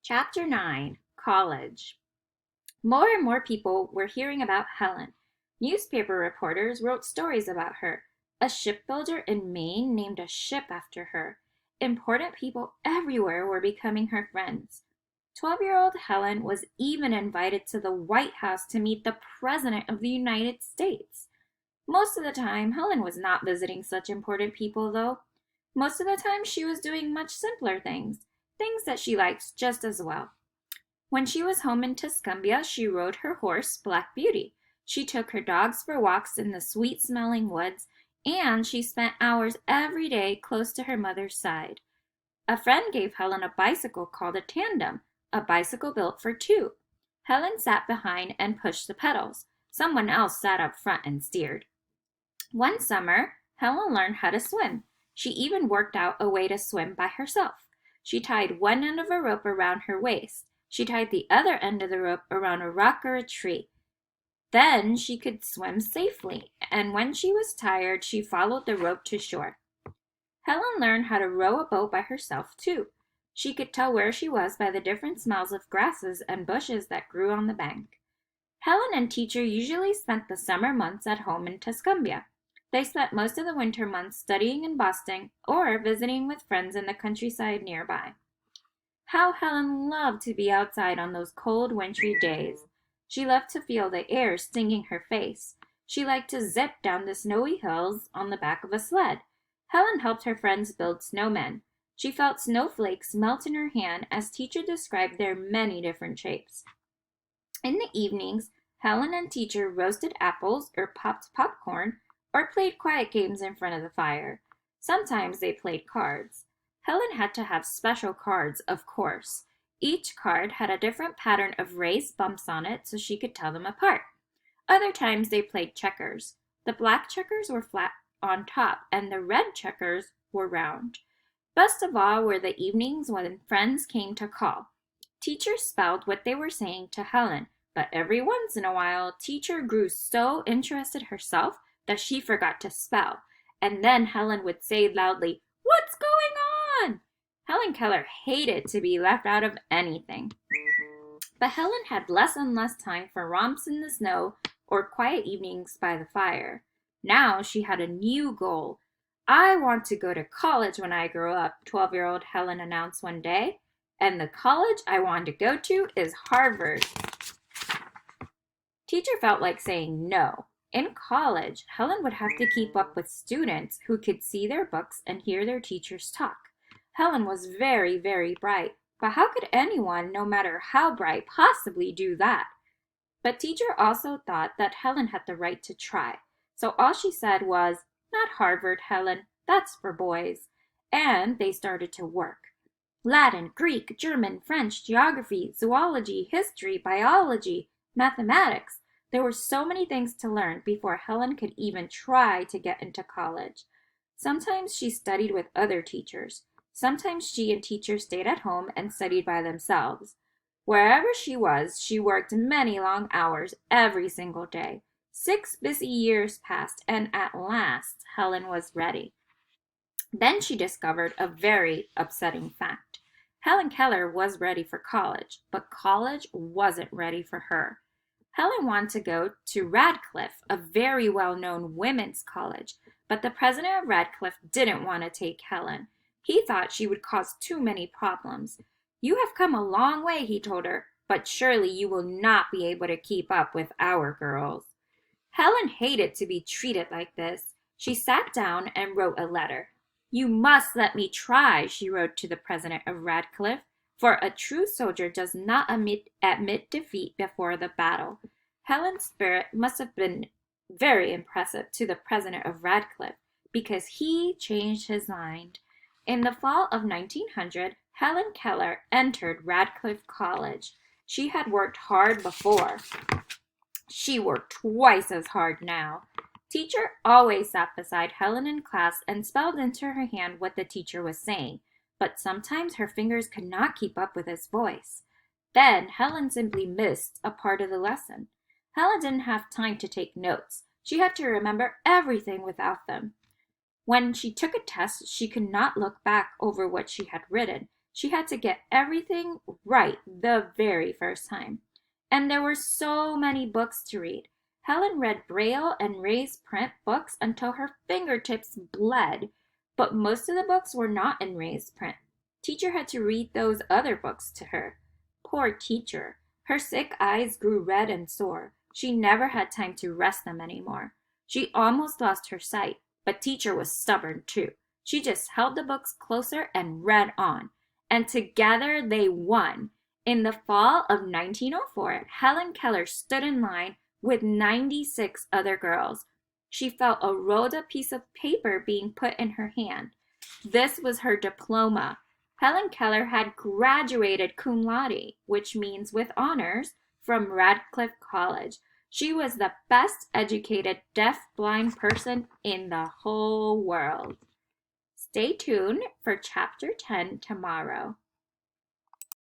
Chapter 9, College. More and more people were hearing about Helen. Newspaper reporters wrote stories about her. A shipbuilder in Maine named a ship after her. Important people everywhere were becoming her friends. 12-year-old Helen was even invited to the White House to meet the President of the United States. Most of the time, Helen was not visiting such important people, though. Most of the time, she was doing much simpler things, things that she liked just as well. When she was home in Tuscumbia, she rode her horse, Black Beauty. She took her dogs for walks in the sweet-smelling woods, and she spent hours every day close to her mother's side. A friend gave Helen a bicycle called a tandem, a bicycle built for two. Helen sat behind and pushed the pedals. Someone else sat up front and steered. One summer, Helen learned how to swim. She even worked out a way to swim by herself. She tied one end of a rope around her waist. She tied the other end of the rope around a rock or a tree. Then she could swim safely, and when she was tired, she followed the rope to shore. Helen learned how to row a boat by herself, too. She could tell where she was by the different smells of grasses and bushes that grew on the bank. Helen and teacher usually spent the summer months at home in Tuscumbia. They spent most of the winter months studying in Boston or visiting with friends in the countryside nearby. How Helen loved to be outside on those cold, wintry days. She loved to feel the air stinging her face. She liked to zip down the snowy hills on the back of a sled. Helen helped her friends build snowmen. She felt snowflakes melt in her hand as teacher described their many different shapes. In the evenings, Helen and teacher roasted apples or popped popcorn or played quiet games in front of the fire. Sometimes they played cards. Helen had to have special cards, of course. Each card had a different pattern of raised bumps on it so she could tell them apart. Other times they played checkers. The black checkers were flat on top and the red checkers were round. Best of all were the evenings when friends came to call. Teacher spelled what they were saying to Helen, but every once in a while, teacher grew so interested herself that she forgot to spell, and then Helen would say loudly, "What's going on?" Helen Keller hated to be left out of anything. But Helen had less and less time for romps in the snow or quiet evenings by the fire. Now she had a new goal. "I want to go to college when I grow up," 12-year-old Helen announced one day. "And the college I want to go to is Harvard." Teacher felt like saying no. In college, Helen would have to keep up with students who could see their books and hear their teachers talk. Helen was very, very bright, but how could anyone, no matter how bright, possibly do that? But teacher also thought that Helen had the right to try, so all she said was, "Not Harvard, Helen, that's for boys." And they started to work. Latin, Greek, German, French, geography, zoology, history, biology, mathematics. There were so many things to learn before Helen could even try to get into college. Sometimes she studied with other teachers. Sometimes she and teacher stayed at home and studied by themselves. Wherever she was, she worked many long hours every single day. 6 busy years passed, and at last Helen was ready. Then she discovered a very upsetting fact. Helen Keller was ready for college, but college wasn't ready for her. Helen wanted to go to Radcliffe, a very well-known women's college, but the president of Radcliffe didn't want to take Helen. He thought she would cause too many problems. "You have come a long way," he told her, "but surely you will not be able to keep up with our girls." Helen hated to be treated like this. She sat down and wrote a letter. "You must let me try," she wrote to the president of Radcliffe, "for a true soldier does not admit defeat before the battle." Helen's spirit must have been very impressive to the president of Radcliffe, because he changed his mind. In the fall of 1900, Helen Keller entered Radcliffe College. She had worked hard before. She worked twice as hard now. Teacher always sat beside Helen in class and spelled into her hand what the teacher was saying, but sometimes her fingers could not keep up with his voice. Then Helen simply missed a part of the lesson. Helen didn't have time to take notes. She had to remember everything without them. When she took a test, she could not look back over what she had written. She had to get everything right the very first time. And there were so many books to read. Helen read Braille and raised print books until her fingertips bled, but most of the books were not in raised print. Teacher had to read those other books to her. Poor teacher. Her sick eyes grew red and sore. She never had time to rest them anymore. She almost lost her sight, but teacher was stubborn too. She just held the books closer and read on. And together they won. In the fall of 1904, Helen Keller stood in line with 96 other girls. She felt a rolled up piece of paper being put in her hand. This was her diploma. Helen Keller had graduated cum laude, which means with honors, from Radcliffe College. She was the best educated deaf-blind person in the whole world. Stay tuned for Chapter 10 tomorrow.